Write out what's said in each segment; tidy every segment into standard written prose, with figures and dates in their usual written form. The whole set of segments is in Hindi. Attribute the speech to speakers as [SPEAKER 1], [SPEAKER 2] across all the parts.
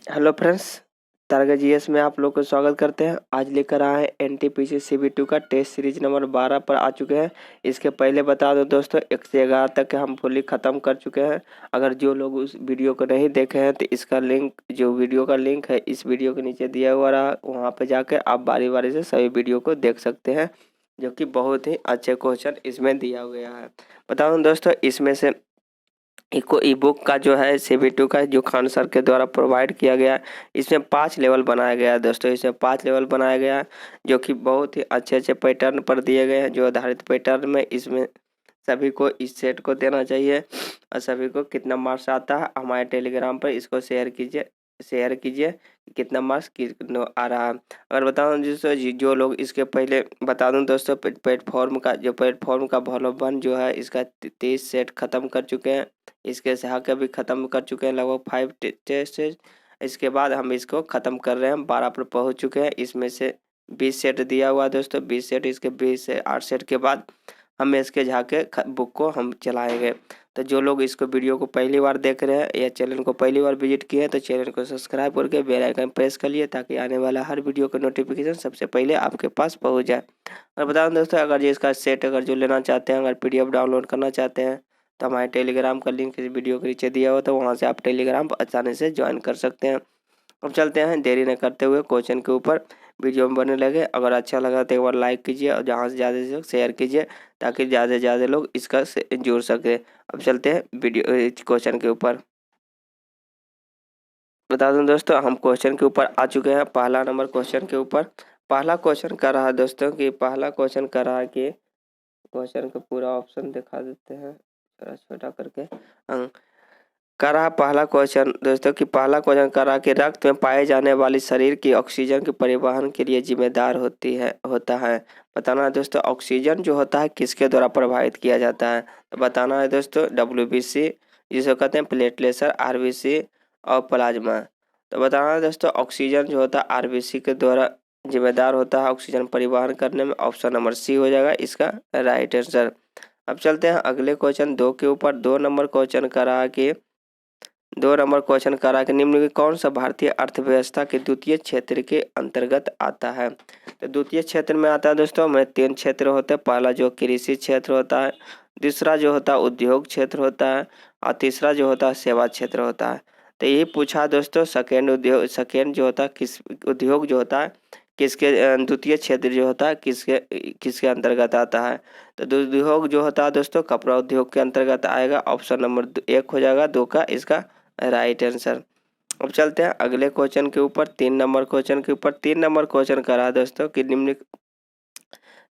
[SPEAKER 1] हेलो फ्रेंड्स, तारगा जीएस में आप लोग को स्वागत करते हैं। आज लेकर आए हैं एनटीपीसी CB2 का टेस्ट सीरीज नंबर 12 पर आ चुके हैं। इसके पहले बता दो दोस्तों, 1 से 11 तक के हम फुली ख़त्म कर चुके हैं। अगर जो लोग उस वीडियो को नहीं देखे हैं तो इसका लिंक, जो वीडियो का लिंक है इस वीडियो के नीचे दिया हुआ रहा, वहाँ पर जाकर आप बारी बारी से सभी वीडियो को देख सकते हैं, जो कि बहुत ही अच्छे क्वेश्चन इसमें दिया गया है। बता दूँ दोस्तों, इसमें से इको ई बुक का जो है CB2 का जो खान सर के द्वारा प्रोवाइड किया गया है, इसमें 5 लेवल बनाया गया है दोस्तों। इसमें 5 लेवल बनाया गया है, जो कि बहुत ही अच्छे अच्छे पैटर्न पर दिए गए हैं। जो आधारित पैटर्न में इसमें सभी को इस सेट को देना चाहिए और सभी को कितना मार्क्स आता है हमारे टेलीग्राम पर इसको शेयर कीजिए कितना मार्क्स कितना आ रहा है। अगर बताऊँ दोस्तों, जो लोग इसके पहले बता दूं दोस्तों, प्लेटफॉर्म का वॉल्यूम 1 जो है इसका 23 सेट ख़त्म कर चुके हैं। इसके सहा भी ख़त्म कर चुके हैं, लगभग 5 टेस्ट। इसके बाद हम इसको ख़त्म कर रहे हैं, 12 पर पहुंच चुके हैं। इसमें से 20 सेट दिया हुआ दोस्तों, 20 सेट। इसके 20 से 8 सेट के बाद हम इसके झाके बुक को हम चलाएंगे। तो जो लोग इसको वीडियो को पहली बार देख रहे हैं या चैनल को पहली बार विजिट किए हैं तो चैनल को सब्सक्राइब करके बेल आइकन प्रेस कर लिए, ताकि आने वाला हर वीडियो का नोटिफिकेशन सबसे पहले आपके पास पहुंच जाए। और बता दें दोस्तों, अगर जो इसका सेट अगर जो लेना चाहते हैं, अगर PDF डाउनलोड करना चाहते हैं तो हमारे टेलीग्राम का लिंक इस वीडियो के नीचे दिया हुआ, तो वहाँ से आप टेलीग्राम आसानी से ज्वाइन कर सकते हैं। अब चलते हैं देरी न करते हुए क्वेश्चन के ऊपर। वीडियो में बने लगे, अगर अच्छा लगा तो एक बार लाइक कीजिए और जहाँ से ज़्यादा से शेयर कीजिए, ताकि ज़्यादा से ज़्यादा लोग इसका जुड़ सके। अब चलते हैं वीडियो क्वेश्चन के ऊपर। बता दूं दोस्तों, हम क्वेश्चन के ऊपर आ चुके हैं। पहला नंबर क्वेश्चन के ऊपर, पहला क्वेश्चन कर रहा है दोस्तों कि पहला क्वेश्चन कर रहा है कि क्वेश्चन का पूरा ऑप्शन दिखा देते हैं थोड़ा छोटा करके। कर रहा पहला क्वेश्चन दोस्तों कि पहला क्वेश्चन कर रहा कि रक्त में पाए जाने वाली शरीर की ऑक्सीजन के परिवहन के लिए जिम्मेदार होता है। बताना है दोस्तों, ऑक्सीजन जो होता है किसके द्वारा प्रभावित किया जाता है। तो बताना है दोस्तों, WBC, जिसे कहते हैं प्लेटलेट, RBC और प्लाज्मा। तो बताना है दोस्तों, ऑक्सीजन जो होता है RBC के द्वारा जिम्मेदार होता है ऑक्सीजन परिवहन करने में। ऑप्शन नंबर C हो जाएगा इसका राइट आंसर। अब चलते हैं अगले क्वेश्चन 2 के ऊपर। 2 नंबर क्वेश्चन कर रहा कि 2 नंबर क्वेश्चन करा कि निम्न में कौन सा भारतीय अर्थव्यवस्था के द्वितीय क्षेत्र के अंतर्गत आता है। तो द्वितीय क्षेत्र में आता है दोस्तों, हमें 3 क्षेत्र होते हैं। पहला जो कृषि क्षेत्र होता है, दूसरा जो होता है उद्योग क्षेत्र होता है, और तीसरा जो होता है सेवा क्षेत्र होता है। तो यही पूछा दोस्तों, सेकेंड जो होता है किस उद्योग जो होता है किसके द्वितीय क्षेत्र जो होता है किसके किसके अंतर्गत आता है। तो उद्योग जो होता है दोस्तों कपड़ा उद्योग के अंतर्गत आएगा। ऑप्शन नंबर 1 हो जाएगा 2 का इसका राइट आंसर। अब चलते हैं अगले क्वेश्चन के ऊपर। 3 नंबर क्वेश्चन के ऊपर 3 नंबर क्वेश्चन करा दोस्तों कि निम्न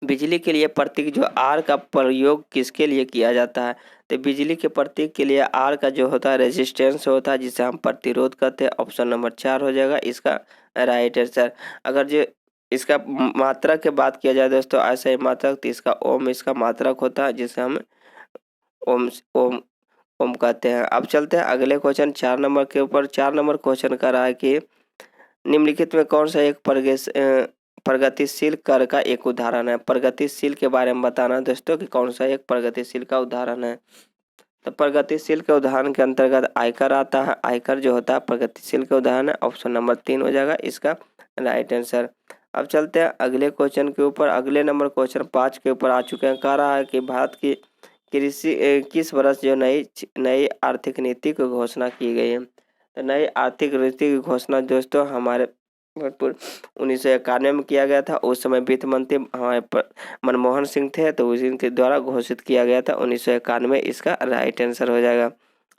[SPEAKER 1] बिजली के लिए प्रतीक जो आर का प्रयोग किसके लिए किया जाता है। तो बिजली के प्रतीक के लिए आर का जो होता है रेजिस्टेंस होता है, जिसे हम प्रतिरोध कहते हैं। ऑप्शन नंबर 4 हो जाएगा इसका राइट आंसर। अगर जो इसका मात्रक की बात किया जाए दोस्तों, ऐसा ही मात्रक, तो इसका ओम इसका मात्रक होता है, जिसे हम ओम ओम ओम कहते हैं। अब चलते हैं अगले क्वेश्चन 4 नंबर के ऊपर। 4 नंबर क्वेश्चन का रहा है कि निम्नलिखित में कौन सा एक प्रगतिशील कर का एक उदाहरण है। प्रगतिशील के बारे में बताना दोस्तों कि कौन सा एक प्रगतिशील का उदाहरण है। तो प्रगतिशील के उदाहरण के अंतर्गत आयकर आता है। आयकर जो होता है प्रगतिशील का उदाहरण है। ऑप्शन नंबर 3 हो जाएगा इसका राइट आंसर। अब चलते हैं अगले क्वेश्चन के ऊपर। अगले नंबर क्वेश्चन 5 के ऊपर आ चुके हैं। कह रहा है कि भारत की कृषि किस वर्ष जो नई आर्थिक नीति की घोषणा की गई है। तो नई आर्थिक नीति की घोषणा दोस्तों हमारे 1991 में किया गया था। उस समय वित्त मंत्री हमारे मनमोहन सिंह थे, तो उनके द्वारा घोषित किया गया था 1991। इसका राइट आंसर हो जाएगा।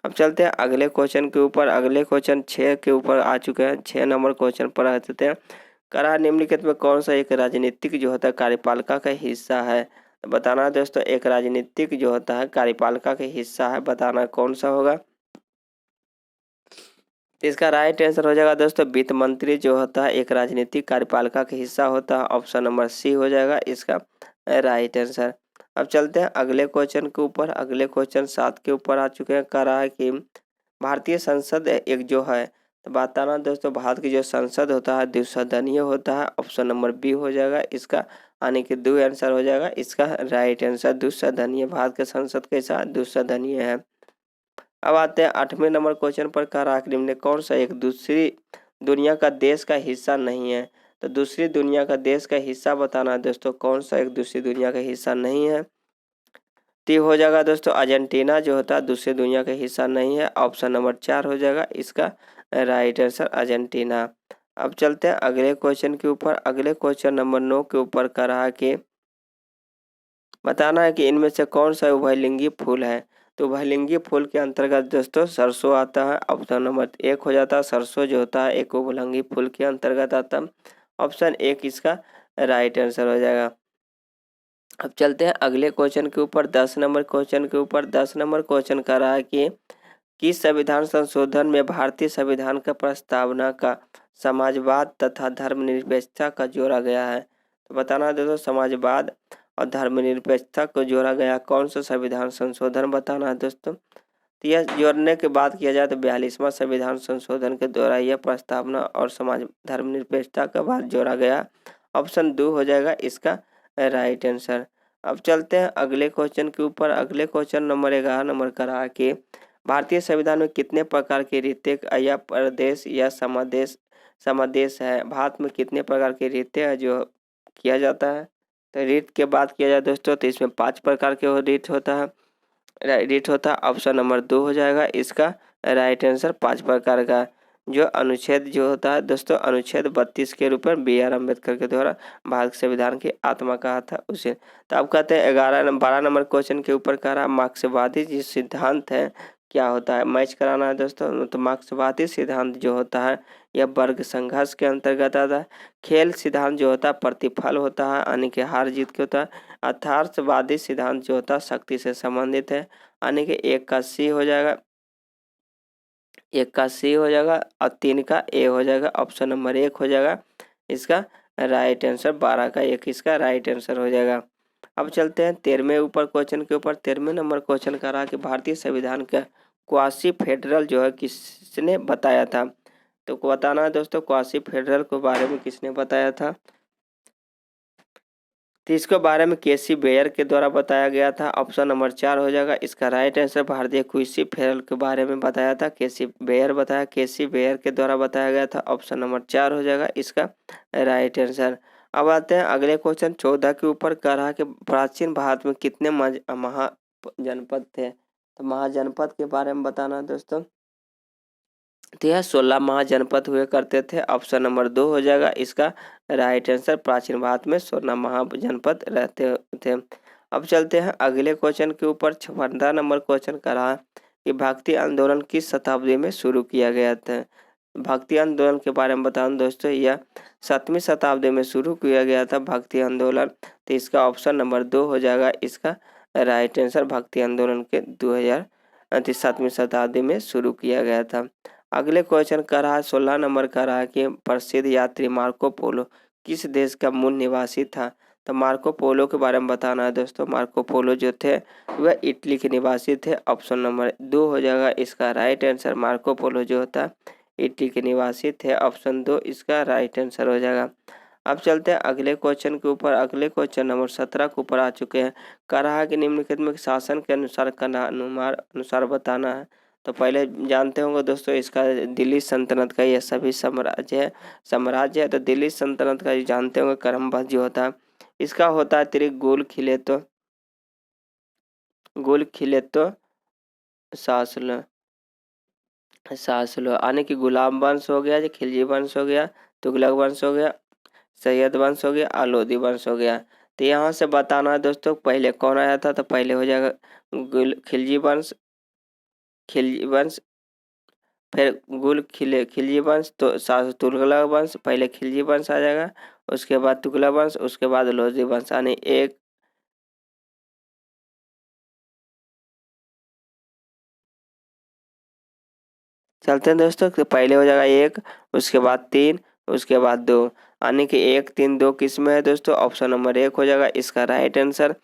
[SPEAKER 1] अब चलते हैं अगले क्वेश्चन के ऊपर। अगले क्वेश्चन 6 के ऊपर आ चुके हैं। 6 नंबर क्वेश्चन पर आ चुके हैं। करा निम्नलिखित में कौन सा एक राजनीतिक जो होता है कार्यपालिका का हिस्सा है। तो बताना है दोस्तों, एक राजनीतिक जो होता है कार्यपालिका का हिस्सा है, बताना कौन सा होगा। तो इसका राइट आंसर हो जाएगा दोस्तों, वित्त मंत्री जो होता है एक राजनीतिक कार्यपालिका का हिस्सा होता है। ऑप्शन नंबर C हो जाएगा इसका राइट आंसर। अब चलते हैं अगले क्वेश्चन के ऊपर। अगले क्वेश्चन 7 के ऊपर आ चुके हैं। कह रहा है कि भारतीय संसद एक जो है, तो बताना दोस्तों, भारत की जो संसद होता है द्विसदनीय होता है। ऑप्शन नंबर B हो जाएगा इसका, यानी कि 2 आंसर हो जाएगा इसका राइट आंसर। द्विसदनीय, भारत के संसद के साथ द्विसदनीय है। अब आते हैं 8वें नंबर क्वेश्चन पर। कह रहा है निम्न कौन सा एक दुनिया का देश का हिस्सा नहीं है। तो दूसरी दुनिया का देश का हिस्सा बताना है दोस्तों, कौन सा एक दूसरी दुनिया का हिस्सा नहीं है। तो हो जाएगा दोस्तों अर्जेंटीना जो होता है दूसरी दुनिया का हिस्सा नहीं है। ऑप्शन नंबर 4 हो जाएगा इसका राइट आंसर अर्जेंटीना। अब चलते हैं अगले क्वेश्चन के ऊपर। अगले क्वेश्चन नंबर 9 के ऊपर का रहा कि बताना है कि इनमें से कौन सा उभयलिंगी फूल है। तो उभयलिंगी फूल के अंतर्गत दोस्तों सरसों आता है। ऑप्शन नंबर 1 हो जाता है सरसों जो होता है एक उभयलिंगी फूल के अंतर्गत आता है। ऑप्शन 1 इसका राइट आंसर हो जाएगा। अब चलते हैं अगले क्वेश्चन के ऊपर 10 नंबर क्वेश्चन के ऊपर। 10 नंबर क्वेश्चन का रहा है कि किस संविधान संशोधन में भारतीय संविधान का प्रस्तावना का समाजवाद तथा धर्मनिरपेक्षता का जोड़ा गया है। तो बताना है दोस्तों समाजवाद और धर्मनिरपेक्षता को जोड़ा गया कौन सा संविधान संशोधन बताना है दोस्तों। तो यह जोड़ने के बाद किया जाए तो 42वां संविधान संशोधन के द्वारा यह प्रस्तावना और समाज धर्मनिरपेक्षता का बाद जोड़ा गया। ऑप्शन 2 हो जाएगा इसका राइट आंसर। अब चलते हैं अगले क्वेश्चन के ऊपर। अगले क्वेश्चन नंबर 11 नंबर का रहा कि भारतीय संविधान में कितने प्रकार के रीते या प्रदेश या समादेश है। भारत में कितने प्रकार के रीते है जो किया जाता है। तो रीत के बात किया जाए दोस्तों तो इसमें 5 प्रकार के रीत होता है। ऑप्शन नंबर 2 हो जाएगा इसका राइट आंसर 5 प्रकार का। जो अनुच्छेद जो होता है दोस्तों अनुच्छेद 32 के रूप में B.R. अम्बेडकर के द्वारा भारत संविधान की आत्मा कहा था उसे। तो अब कहते हैं 12 नंबर क्वेश्चन के ऊपर कह रहा मार्क्सवादी जो सिद्धांत है क्या होता है। मैच कराना है दोस्तों। तो मार्क्सवादी सिद्धांत जो होता है यह वर्ग संघर्ष के अंतर्गत आता है। खेल सिद्धांत जो होता है प्रतिफल होता है यानी कि हार जीत के होता है। अर्थार्थवादी सिद्धांत जो होता है शक्ति से संबंधित है यानी कि 1 का C हो जाएगा, 1 का C हो जाएगा और 3 का A हो जाएगा। ऑप्शन नंबर 1 हो जाएगा इसका राइट आंसर। 12 का 1 इसका राइट आंसर हो जाएगा। अब चलते हैं 13वें ऊपर क्वेश्चन के ऊपर। 13वें नंबर क्वेश्चन का रहा कि भारतीय संविधान का क्वासी फेडरल जो है किसने बताया था। तो बताना है दोस्तों क्वासी फेडरल के बारे में किसने बताया था। तो इसके बारे में केसी बेयर के द्वारा बताया गया था। ऑप्शन नंबर 4 हो जाएगा इसका राइट आंसर। भारतीय क्वासी फेडरल के बारे में बताया था केसी बेयर बताया, केसी बेयर के द्वारा बताया गया था। ऑप्शन नंबर 4 हो जाएगा इसका राइट आंसर। अब आते हैं अगले क्वेश्चन 14 के ऊपर कह रहा कि प्राचीन भारत में कितने महाजनपद थे। तो महाजनपद के बारे में बताना है दोस्तों। तो यह 16 महाजनपद हुए करते थे। ऑप्शन नंबर 2 हो जाएगा इसका राइट आंसर। प्राचीन भारत में 16 महाजनपद रहते थे। अब चलते हैं अगले क्वेश्चन के ऊपर। 15 नंबर क्वेश्चन का रहा कि भक्ति आंदोलन किस शताब्दी में शुरू किया गया था। भक्ति आंदोलन के बारे में बताऊं दोस्तों यह 7वीं शताब्दी में शुरू किया गया था भक्ति आंदोलन। तो इसका ऑप्शन नंबर 2 हो जाएगा इसका राइट आंसर। भक्ति आंदोलन के 7वीं शताब्दी में शुरू किया गया था। अगले क्वेश्चन का रहा 16 नंबर का रहा कि प्रसिद्ध यात्री मार्को पोलो किस देश का मूल निवासी था। तो मार्को पोलो के बारे में बताना है दोस्तों। मार्को पोलो जो थे वह इटली के निवासी थे। ऑप्शन नंबर 2 हो जाएगा इसका राइट आंसर। मार्को पोलो जो होता है इटली के निवासी थे। ऑप्शन 2 इसका राइट आंसर हो जाएगा। अब चलते हैं अगले क्वेश्चन के ऊपर। अगले क्वेश्चन नंबर 17 के ऊपर आ चुके हैं। कह रहा है कि निम्नलिखित में शासन के अनुसार बताना है। तो पहले जानते होंगे दोस्तों इसका दिल्ली सल्तनत का यह सभी साम्राज्य है। तो दिल्ली सल्तनत का जानते होंगे क्रमबद्ध जो होता है इसका होता है त्रिक गोल खिले तो शासलो यानी कि गुलाम वंश हो गया, खिलजी वंश हो गया, तुगलक वंश हो गया, सैयद वंश हो गया, लोधी वंश हो गया। तो यहाँ से बताना है दोस्तों पहले कौन आया था। तो पहले हो जाएगा खिलजी वंश, फिर खिलजी वंश तो तुगलक वंश। पहले खिलजी वंश आ जाएगा, उसके बाद तुगलक वंश, उसके बाद लोधी वंश। यानी एक चलते हैं दोस्तों। तो पहले हो जाएगा 1, उसके बाद 3, उसके बाद 2 यानी कि 1, 3, 2 किस में है दोस्तों। ऑप्शन नंबर 1 हो जाएगा इसका राइट आंसर।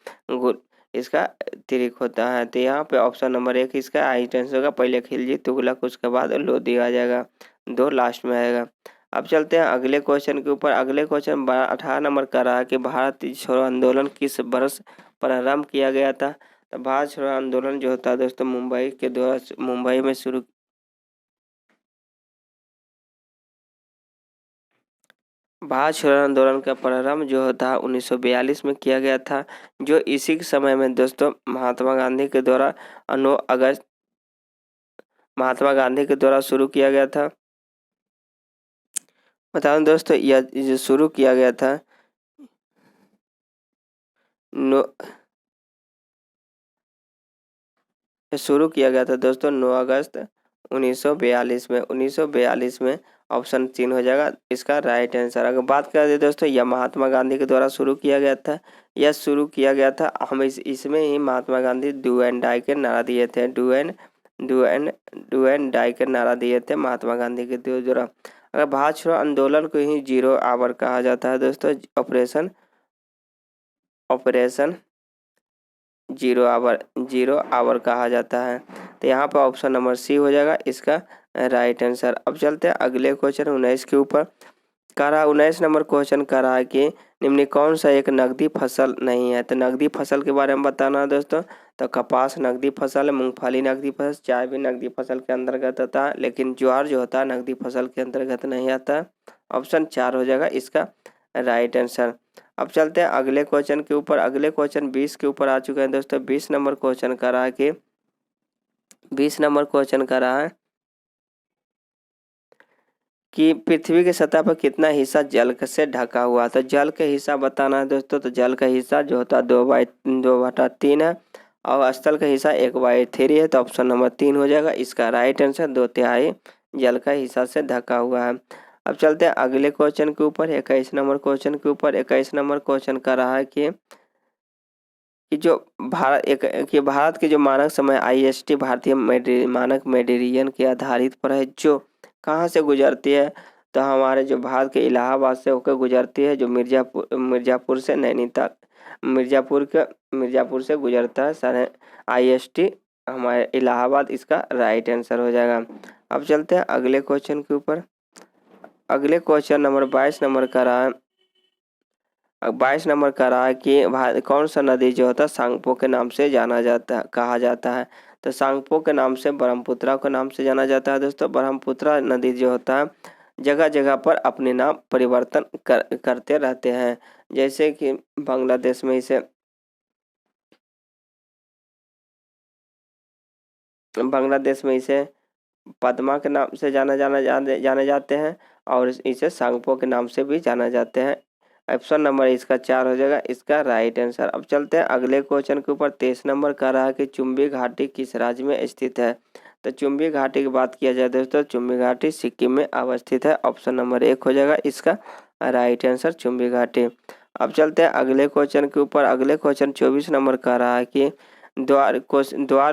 [SPEAKER 1] इसका त्रिक होता है। तो यहाँ पे ऑप्शन नंबर 1 इसका राइट आंसर होगा। पहले खिलजी तुगलक उसके बाद लोधी आ जाएगा, 2 लास्ट में आएगा। अब चलते हैं अगले क्वेश्चन के ऊपर। अगले क्वेश्चन 18 नंबर का रहा कि भारत छोड़ो आंदोलन किस वर्ष प्रारंभ किया गया था। तो भारत छोड़ो आंदोलन जो होता है दोस्तों मुंबई में शुरू भारत छोड़ो आंदोलन का प्रारंभ जो होता है 1942 में किया गया था, जो इसी के समय में दोस्तों महात्मा गांधी के द्वारा 9 अगस्त महात्मा गांधी के द्वारा शुरू किया गया था। बता दूं दोस्तों, यह जो शुरू किया गया था दोस्तों 9 अगस्त 1942 में 1942 में ऑप्शन 3 हो जाएगा इसका राइट आंसर। अगर बात करें दोस्तों, यह महात्मा गांधी के द्वारा शुरू किया गया था। हम इसमें ही Mahatma Gandhi do and die के नारा दिए थे। डू एंड डाई के नारा दिए थे महात्मा गांधी के द्वारा। अगर भारत छोड़ो आंदोलन को ही जीरो आवर कहा जाता है दोस्तों, ऑपरेशन जीरो आवर कहा जाता है। तो यहाँ पर ऑप्शन नंबर सी हो जाएगा इसका राइट आंसर। अब चलते हैं अगले क्वेश्चन 19 के ऊपर। 19 नंबर क्वेश्चन कह रहा है कि निम्न कौन सा एक नकदी फसल नहीं है। तो नकदी फसल के बारे में बताना है दोस्तों। तो कपास नकदी फसल है, मूंगफली नकदी फसल, चाय भी नकदी फसल के अंतर्गत आता है, लेकिन ज्वार जो होता है नकदी फसल के अंतर्गत नहीं आता। ऑप्शन 4 हो जाएगा इसका राइट आंसर। अब चलते हैं अगले क्वेश्चन के ऊपर। अगले क्वेश्चन 20 के ऊपर आ चुके हैं दोस्तों। 20 नंबर क्वेश्चन कर रहा है कि 20 नंबर क्वेश्चन कर रहा है कि पृथ्वी की सतह पर कितना हिस्सा जल से ढका हुआ। तो जल का हिस्सा बताना है दोस्तों। तो जल का हिस्सा जो होता है 2/3 है और स्थल का हिस्सा 1/3 है। तो ऑप्शन नंबर 3 हो जाएगा इसका राइट आंसर। 2/3 जल का हिस्सा से ढका हुआ है। अब चलते हैं अगले क्वेश्चन के ऊपर 21 नंबर क्वेश्चन के ऊपर। 21 नंबर क्वेश्चन कर रहा है कि भारत के जो मानक समय IST भारतीय मानक मेडिरियन के आधारित पर है, जो कहाँ से गुजरती है। तो हमारे जो भारत के इलाहाबाद से होकर गुजरती है, जो मिर्ज़ापुर से नैनीताल मिर्ज़ापुर से गुजरता है सारे IST हमारे इलाहाबाद, इसका राइट आंसर हो जाएगा। अब चलते हैं अगले क्वेश्चन के ऊपर। अगले क्वेश्चन नंबर 22 नंबर का रहा है। 22 नंबर का रहा है कि कौन सा नदी जो होता है सांगपो के नाम से कहा जाता है। तो सांगपो के नाम से ब्रह्मपुत्रा के नाम से जाना जाता है दोस्तों। ब्रह्मपुत्रा नदी जो होता है जगह जगह पर अपने नाम परिवर्तन करते रहते हैं। जैसे कि बांग्लादेश में इसे पद्मा के नाम से जाने जाते हैं और इसे सांगपो के नाम से भी जाना जाते हैं। ऑप्शन नंबर इसका 4 हो जाएगा इसका राइट आंसर। अब चलते हैं अगले क्वेश्चन के ऊपर। 23 नंबर का रहा है कि चुंबी घाटी किस राज्य में स्थित है। तो चुंबी घाटी की बात किया जाए दोस्तों, चुंबी घाटी सिक्किम में अवस्थित है। ऑप्शन नंबर 1 हो जाएगा इसका राइट आंसर, चुंबी घाटी। अब चलते हैं अगले क्वेश्चन के ऊपर। अगले क्वेश्चन 24 नंबर का रहा है कि द्वार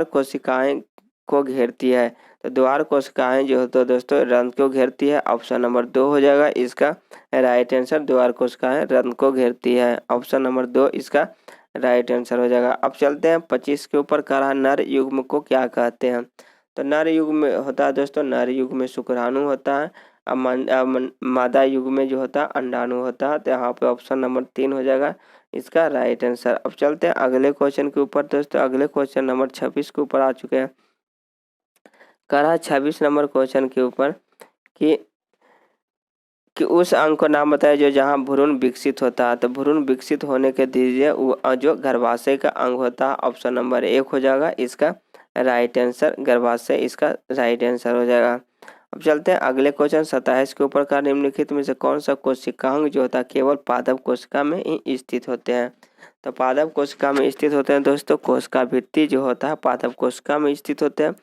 [SPEAKER 1] कोशिकाएं को घेरती है। तो द्वार कोशिकाएं जो होता है दोस्तों रंध्र को घेरती है। ऑप्शन नंबर 2 हो जाएगा इसका राइट आंसर। द्वार कोशिकाएं रंध्र को घेरती है। ऑप्शन नंबर 2 इसका राइट आंसर हो जाएगा। अब चलते हैं 25 के ऊपर कह रहा है नर युग्म को क्या कहते हैं। तो नर युग में होता है दोस्तों, नर युग में शुक्राणु होता है। मादा युग में जो होता है अंडाणु होता है। तो यहाँ पे ऑप्शन नंबर 3 हो जाएगा इसका राइट आंसर। अब चलते हैं अगले क्वेश्चन के ऊपर दोस्तों। अगले क्वेश्चन नंबर 26 के ऊपर आ चुके हैं। कह रहा है 26 नंबर क्वेश्चन के ऊपर कि उस अंग को नाम बताया जो जहाँ भ्रूण विकसित होता है। तो भ्रूण विकसित होने के दीजिए जो गर्भाशय का अंग होता है। ऑप्शन नंबर 1 हो जाएगा इसका राइट आंसर, गर्भाशय इसका राइट आंसर हो जाएगा। अब चलते हैं अगले क्वेश्चन 27 के ऊपर का निम्नलिखित में से कौन सा कोशिकांग जो होता है केवल पादप कोशिका में ही स्थित होते हैं। तो पादप कोशिका में स्थित होते हैं दोस्तों कोशिका भित्ति जो होता है पादप कोशिका में स्थित होते हैं।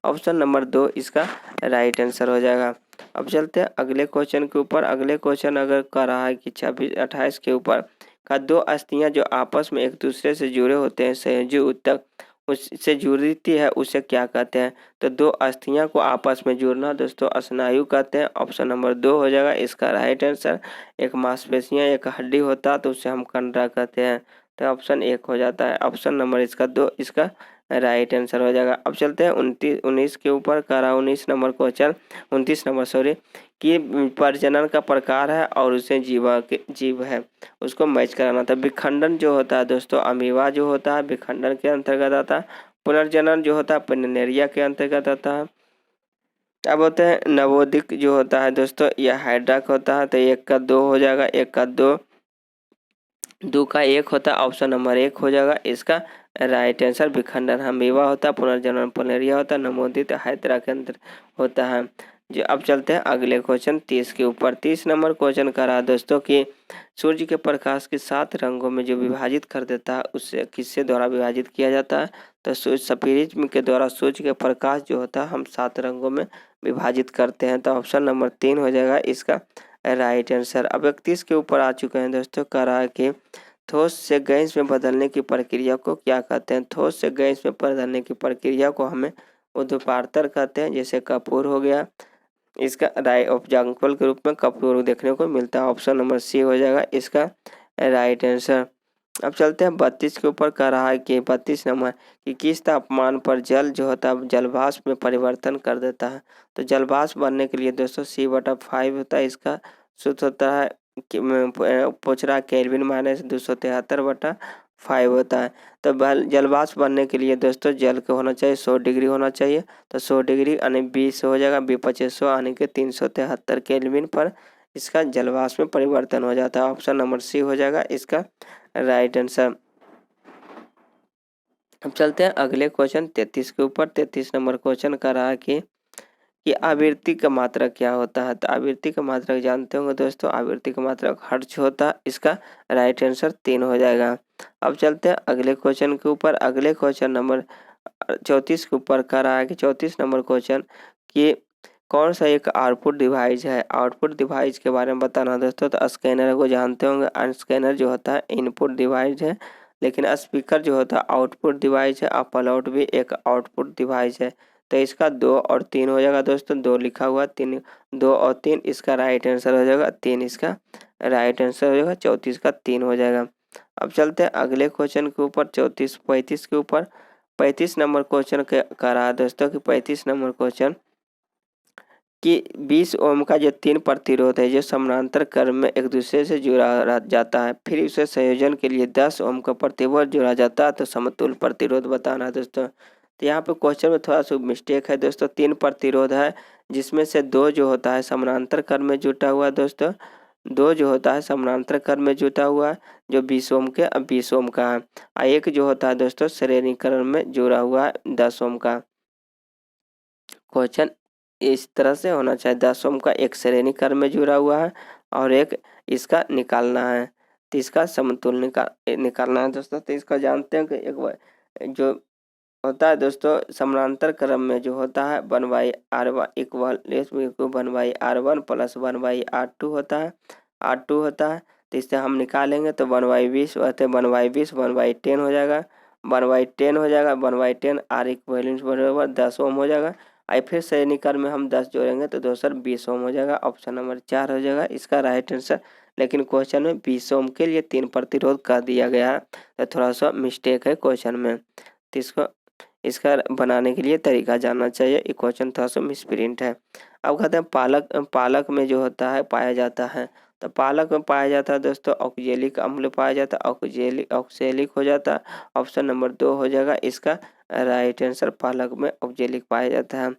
[SPEAKER 1] ऑप्शन नंबर 2 इसका राइट आंसर हो जाएगा। अब चलते हैं अगले क्वेश्चन के ऊपर। अगले क्वेश्चन अगर कर रहा है कि 28 के ऊपर का 2 अस्थियां जो आपस में एक दूसरे से जुड़े होते हैं संयोजी ऊतक उससे जुड़ती है उसे क्या कहते हैं। तो 2 अस्थियां को आपस में जुड़ना दोस्तों स्नायु कहते हैं। ऑप्शन नंबर 2 हो जाएगा इसका राइट आंसर। एक मांसपेशियां एक हड्डी होता है तो उसे हम कंडरा कहते हैं। तो ऑप्शन 1 हो जाता है। ऑप्शन नंबर इसका 2 इसका राइट आंसर हो जाएगा। अब चलते हैं 19 के ऊपर करा 29 नंबर क्वेश्चन 29 नंबर सॉरी कि प्रजनन का प्रकार है और उसे जीव है उसको मैच कराना था। विखंडन जो होता है दोस्तों अमीबा जो होता है विखंडन के अंतर्गत आता है। पुनर्जनन जो होता है प्लैनेरिया के अंतर्गत आता है। अब होते हैं नवोदित जो होता है दोस्तों, यह हाइड्रा का होता है, तो 1 का 2 हो जाएगा, 1 का 2, 2 का 1 होता है, ऑप्शन नंबर 1 हो जाएगा इसका राइट आंसर। विखंडन अमीबा होता है, पुनर्जन्म प्लेरिया होता है, नवोदित हाइड्रा के अंदर होता है। जो अब चलते हैं अगले क्वेश्चन 30 के ऊपर। 30 नंबर क्वेश्चन कर रहा है दोस्तों कि सूर्य के प्रकाश के 7 रंगों में जो विभाजित कर देता है उससे किससे द्वारा विभाजित किया जाता है? तो स्फीरिज्म के द्वारा सूर्य के प्रकाश जो होता है हम 7 रंगों में विभाजित करते हैं, तो ऑप्शन नंबर 3 हो जाएगा इसका राइट आंसर। अब 31 के ऊपर आ चुके हैं दोस्तों, कह रहा है कि ठोस से गैस में बदलने की प्रक्रिया को क्या कहते हैं? ठोस से गैस में बदलने की प्रक्रिया को हमें ऊर्ध्वाधर कहते हैं, जैसे कपूर हो गया, इसका राइट एग्जाम्पल के रूप में कपूर देखने को मिलता है, ऑप्शन नंबर सी हो जाएगा इसका राइट आंसर। अब चलते हैं 32 के ऊपर, कह रहा है कि 32 नंबर कि किस तापमान पर जल जो होता है जलवाष्प में परिवर्तन कर देता है? तो जलवाष्प बनने के लिए दोस्तों C/5 होता है, इसका सूत्र होता है कि पूछ रहा केल्विन माइनस 273/5 होता है। तो जलवाष्प बनने के लिए दोस्तों जल का होना चाहिए 100 डिग्री होना चाहिए, तो 100 डिग्री यानी 20 हो जाएगा, 20/2500 यानी कि 373 केल्विन पर इसका जलवाष्प में परिवर्तन हो जाता है, ऑप्शन नंबर सी हो जाएगा इसका राइट आंसर। अब चलते हैं अगले क्वेश्चन 33 के ऊपर। 33 नंबर क्वेश्चन कर रहा है कि आवृत्ति का मात्रक क्या होता है? तो आवृत्ति का मात्रक जानते होंगे दोस्तों, आवृत्ति का मात्रक हर्ट्ज होता है, इसका राइट आंसर 3 हो जाएगा। अब चलते हैं अगले क्वेश्चन के ऊपर। अगले क्वेश्चन नंबर 34 के ऊपर कर रहा है कि 34 नंबर क्वेश्चन कि कौन सा एक आउटपुट डिवाइस है? आउटपुट डिवाइस के बारे में बताना दोस्तों, तो स्कैनर को जानते होंगे, स्कैनर जो होता है इनपुट डिवाइस है, लेकिन स्पीकर जो होता है आउटपुट डिवाइस है, अपल आउट भी एक आउटपुट डिवाइस है। तो इसका 2 और 3 हो जाएगा दोस्तों, 2 लिखा हुआ 3, 2 और 3 इसका राइट आंसर हो जाएगा, 3 इसका राइट आंसर हो जाएगा, 34 का 3 हो जाएगा। अब चलते हैं अगले क्वेश्चन के ऊपर 35 के ऊपर। 35 नंबर क्वेश्चन कह रहा है दोस्तों कि 35 नंबर क्वेश्चन कि 20 ओम का जो 3 प्रतिरोध है जो समानांतर क्रम में एक दूसरे से जुड़ा जाता है, फिर उसे संयोजन के लिए 10 ओम का प्रतिरोध जोड़ा जाता है, तो समतुल्य प्रतिरोध बताना है दोस्तों। तो यहाँ पे क्वेश्चन में थोड़ा सा मिस्टेक है दोस्तों, 3 प्रतिरोध है जिसमें से 2 जो होता है समानांतर क्रम में जुटा हुआ है दोस्तों, 2 जो होता है समानांतर क्रम में जुटा हुआ है जो 20 ओम के 20 ओम का है, और एक जो होता है दोस्तों श्रेणी क्रम में जुड़ा हुआ है 10 ओम का। क्वेश्चन इस तरह से होना चाहिए, 10 ओम का एक श्रेणी क्रम में जुड़ा हुआ है और एक इसका निकालना है, तो इसका समतुल्य निकालना है दोस्तों। तो इसका जानते हैं कि एक जो होता है दोस्तों समानांतर क्रम में जो होता है 1/r1 equal 1/r1 plus 1/r2 होता है, r2 होता है, तो इससे हम निकालेंगे तो 1/20 होते 1/20 1/10 हो जाएगा, 1/10 हो जाएगा, 1/10 r इक्वलेंट बराबर 10 ओम हो जाएगा, और फिर श्रेणी क्रम में हम 10 जोड़ेंगे तो दोस्तों 20 ओम हो जाएगा, ऑप्शन नंबर 4 हो जाएगा इसका राइट आंसर। लेकिन क्वेश्चन में 20 ओम के लिए 3 प्रतिरोध कर दिया गया है, तो थोड़ा सा मिस्टेक है क्वेश्चन में, तो इसका बनाने के लिए तरीका जानना चाहिए, ये क्वेश्चन थोड़ा सा मिसप्रिंट है। अब कहते हैं पालक में जो होता है पाया जाता है, तो पालक में पाया जाता है दोस्तों ऑक्जेलिक अम्ल पाया जाता है, ऑक्जेलिक हो जाता है, ऑप्शन नंबर 2 हो जाएगा इसका राइट आंसर, पालक में ऑक्जेलिक पाया जाता है।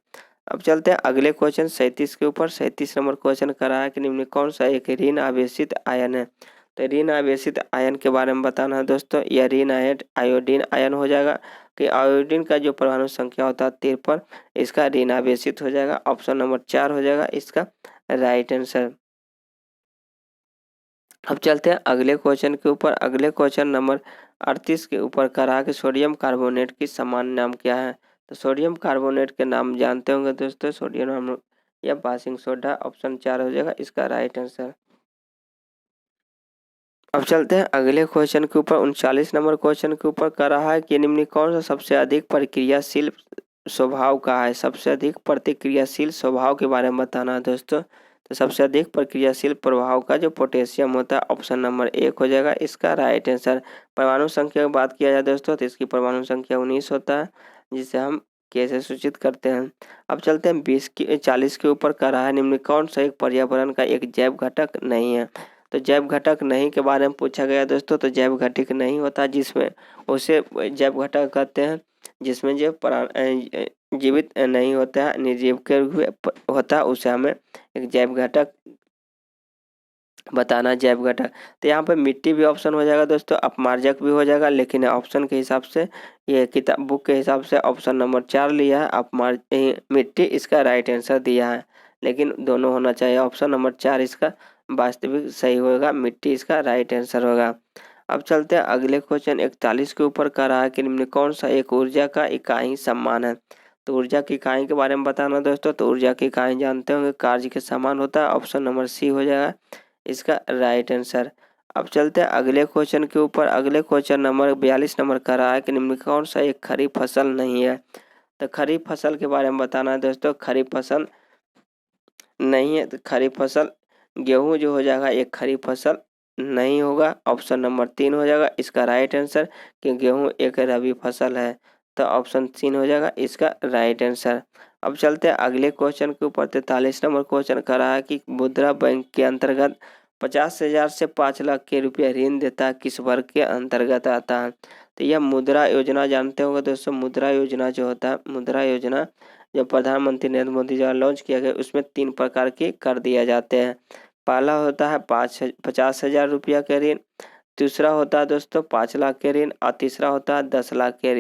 [SPEAKER 1] अब चलते हैं अगले क्वेश्चन 37 के ऊपर। 37 नंबर क्वेश्चन करा है कि निम्न कौन सा एक ऋण आवेशित आयन है? तो ऋण आवेशित आयन के बारे में बताना है दोस्तों, यह ऋण आयोडीन आयन हो जाएगा कि आयोडीन का जो परमाणु संख्या होता है 53, इसका ऋण आवेशित हो जाएगा, ऑप्शन नंबर 4 हो जाएगा इसका राइट आंसर। अब चलते हैं अगले क्वेश्चन के ऊपर। अगले क्वेश्चन नंबर 38 के ऊपर करा कि सोडियम कार्बोनेट की सामान्य नाम क्या है? तो सोडियम कार्बोनेट के नाम जानते होंगे दोस्तों, सोडियम या बेकिंग सोडा, ऑप्शन 4 हो जाएगा इसका राइट आंसर। अब चलते हैं अगले क्वेश्चन के ऊपर 39 नंबर क्वेश्चन के ऊपर कर रहा है कि निम्न कौन सा सबसे अधिक प्रतिक्रियाशील स्वभाव का है? सबसे अधिक प्रतिक्रियाशील स्वभाव के बारे में बताना है दोस्तों, तो सबसे अधिक प्रतिक्रियाशील प्रभाव का जो पोटेशियम होता है, ऑप्शन नंबर 1 हो जाएगा इसका राइट आंसर। परमाणु संख्या की बात किया जाए दोस्तों, तो इसकी परमाणु संख्या 19 होता है, जिसे हम K से सूचित करते हैं। अब चलते हैं 40 के ऊपर कर रहा है निम्न कौन सा एक पर्यावरण का एक जैव घटक नहीं है? तो जैव घटक नहीं के बारे में पूछा गया दोस्तों, तो जैव घटक नहीं होता जिसमें उसे जैव घटक कहते हैं जिसमें जीवित नहीं होता है, निर्जीव के रूप में होता है, उसे हमें एक जैव घटक बताना, जैव घटक। तो यहाँ पे मिट्टी भी ऑप्शन हो जाएगा दोस्तों, अपमार्जक भी हो जाएगा, लेकिन ऑप्शन के हिसाब से ये किताब बुक के हिसाब से ऑप्शन नंबर 4 लिया है, मिट्टी इसका राइट आंसर दिया है, लेकिन दोनों होना चाहिए। ऑप्शन नंबर 4 इसका वास्तविक सही होगा, मिट्टी इसका राइट आंसर होगा। अब चलते हैं अगले क्वेश्चन 41 के ऊपर कह रहा है कि निम्न कौन सा एक ऊर्जा का इकाई सम्मान है। तो ऊर्जा की इकाई के बारे में बताना दोस्तों। तो ऊर्जा की इकाई जानते होंगे कार्य के समान होता है, ऑप्शन नंबर सी हो जाएगा इसका राइट आंसर। अब चलते हैं अगले क्वेश्चन के ऊपर। अगले क्वेश्चन नंबर 42 नंबर का रहा है कि निम्न कौन सा एक खरीफ फसल नहीं है। तो खरीफ फसल के बारे में बताना है दोस्तों। खरीफ फसल नहीं है, तो खरीफ फसल गेहूं जो हो जाएगा एक खरीफ फसल नहीं होगा, ऑप्शन नंबर 3 हो जाएगा इसका राइट आंसर, कि गेहूं एक रबी फसल है, तो ऑप्शन 3 हो जाएगा इसका राइट आंसर। अब चलते हैं अगले क्वेश्चन के ऊपर। 43 नंबर क्वेश्चन कर रहा है कि मुद्रा बैंक के अंतर्गत 50,000 से 5 लाख के रुपये ऋण देता है, किस वर्ग के अंतर्गत आता है। तो यह मुद्रा योजना जानते होंगे दोस्तों। मुद्रा योजना जो होता है, मुद्रा योजना जो प्रधानमंत्री नरेंद्र मोदी द्वारा लॉन्च किया गया, उसमें 3 प्रकार के कर दिए जाते हैं। पहला होता है 50,000 रुपया के ऋण, दूसरा होता है दोस्तों 5 लाख के ऋण, और तीसरा होता है 10 लाख के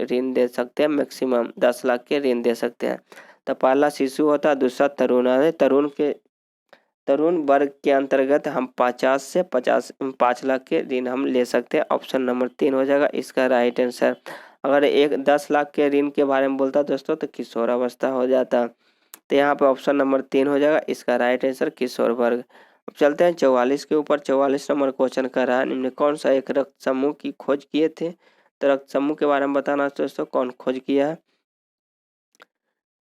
[SPEAKER 1] ऋण दे सकते हैं, मैक्सिमम 10 लाख के ऋण दे सकते हैं। तो पहला शिशु होता है, दूसरा तरुण है। तरुण वर्ग के अंतर्गत हम 5 लाख के ऋण हम ले सकते हैं, ऑप्शन नंबर 3 हो जाएगा इसका राइट आंसर। अगर 10 लाख के ऋण के बारे में बोलता दोस्तों तो किशोरावस्था हो जाता, तो यहाँ पे ऑप्शन नंबर 3 हो जाएगा इसका राइट आंसर किशोर वर्ग। अब चलते हैं 44 के ऊपर। 44 नंबर क्वेश्चन कर रहा है निम्न कौन सा एक रक्त समूह की खोज किए थे। तो रक्त समूह के बारे में बताना दोस्तों, कौन खोज किया है।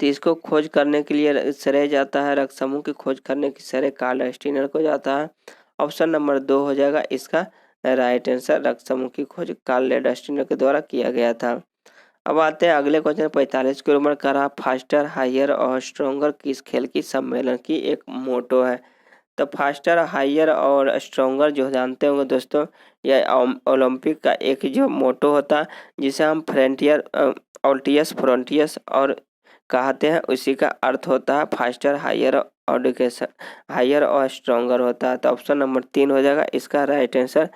[SPEAKER 1] तो इसको खोज करने के लिए श्रेय जाता है, रक्त समूह की खोज करने की श्रेय कार्ल स्टीनर को जाता है, ऑप्शन नंबर 2 हो जाएगा इसका राइट आंसर। रक्त समूह की खोज कार्ल स्टीनर के द्वारा किया गया था। अब आते हैं अगले क्वेश्चन 45 के ऊपर कर रहा फास्टर हायर और स्ट्रोंगर किस खेल की सम्मेलन की एक मोटो है। तो फास्टर हायर और स्ट्रोंगर जो जानते होंगे दोस्तों, यह ओलंपिक का एक जो मोटो होता है, जिसे हम फ्रंटियर ऑल्टियस फ्रंटियस और कहते हैं, उसी का अर्थ होता है फास्टर हायर एडुकेशन, हायर और स्ट्रोंगर होता है। तो ऑप्शन नंबर 3 हो जाएगा इसका राइट आंसर।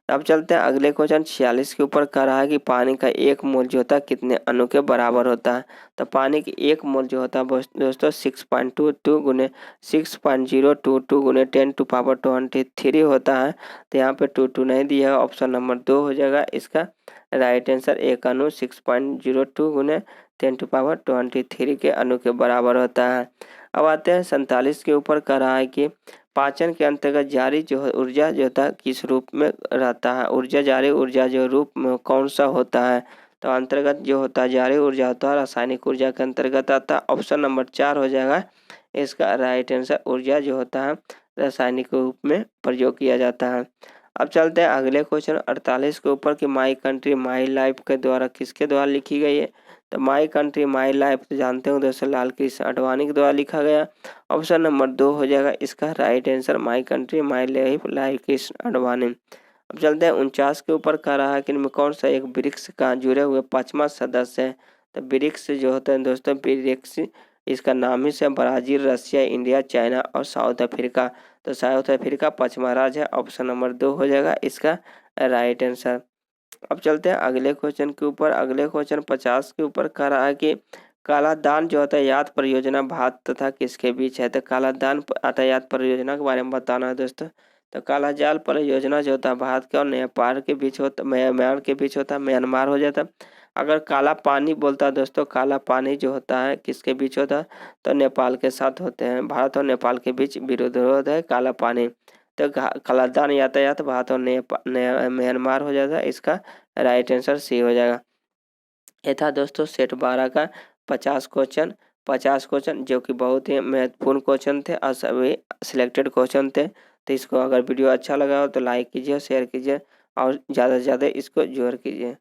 [SPEAKER 1] अब चलते हैं अगले क्वेश्चन 46 के ऊपर कह रहा है कि पानी का 1 मोल जो होता है कितने अणु के बराबर होता है। तो पानी की 1 मोल जो होता है दोस्तों 6.22 गुने 6.022 गुने 10⁻23 होता है। तो यहाँ पे 22 नहीं दिया है, ऑप्शन नंबर 2 हो जाएगा इसका राइट आंसर। एक अणु 6.02 गुने 10⁻23 के अणु के बराबर होता है। अब आते हैं 47 के ऊपर कह रहा है कि पाचन के अंतर्गत जारी जो ऊर्जा जो होता है किस रूप में रहता है। ऊर्जा जारी ऊर्जा जो रूप में कौन सा होता है। तो अंतर्गत जो होता है जारी ऊर्जा होता है रासायनिक ऊर्जा के अंतर्गत आता है, ऑप्शन नंबर 4 हो जाएगा इसका राइट आंसर। ऊर्जा जो होता है रासायनिक रूप में प्रयोग किया जाता है। अब चलते हैं अगले क्वेश्चन 48 के ऊपर कि माई कंट्री माई लाइफ के द्वारा किसके द्वारा लिखी गई है। तो माई कंट्री माई लाइफ तो जानते हो दोस्तों लाल कृष्ण आडवाणी के द्वारा लिखा गया, ऑप्शन नंबर 2 हो जाएगा इसका right answer. My country my life Lal Krishna Advani. अब चलते हैं 49 के ऊपर कह रहा है कि इनमें कौन सा एक ब्रिक्स का जुड़े हुए 5वां सदस्य है। तो ब्रिक्स जो होता है दोस्तों, ब्रिक्स इसका नाम ही से ब्राजील, रशिया, इंडिया, चाइना और साउथ अफ्रीका। तो साउथ अफ्रीका 5वां राज्य है, ऑप्शन नंबर 2 हो जाएगा इसका राइट आंसर। अब चलते हैं अगले क्वेश्चन के ऊपर। अगले क्वेश्चन 50 के ऊपर कह रहा है कि काला दान जो होता है यात परियोजना भारत तथा किसके बीच है। तो काला दान यातायात परियोजना के बारे में बताना है दोस्तों। तो काला जाल परियोजना जो होता है भारत के और नेपाल के बीच होता, म्यांमार के बीच होता है, म्यांमार हो जाता है। अगर काला पानी बोलता है दोस्तों, काला पानी जो होता है किसके बीच होता है। तो नेपाल के साथ होते हैं, भारत और नेपाल के बीच विरोध है काला पानी। तो काला दान यातायात भारत और म्यांमार हो जाता है, इसका राइट आंसर सी हो जाएगा। ये था दोस्तों सेट 12 का 50 क्वेश्चन जो कि बहुत ही महत्वपूर्ण क्वेश्चन थे और सभी सिलेक्टेड क्वेश्चन थे। तो इसको अगर वीडियो अच्छा लगा हो तो लाइक कीजिए, शेयर कीजिए और ज़्यादा से ज़्यादा इसको शेयर कीजिए।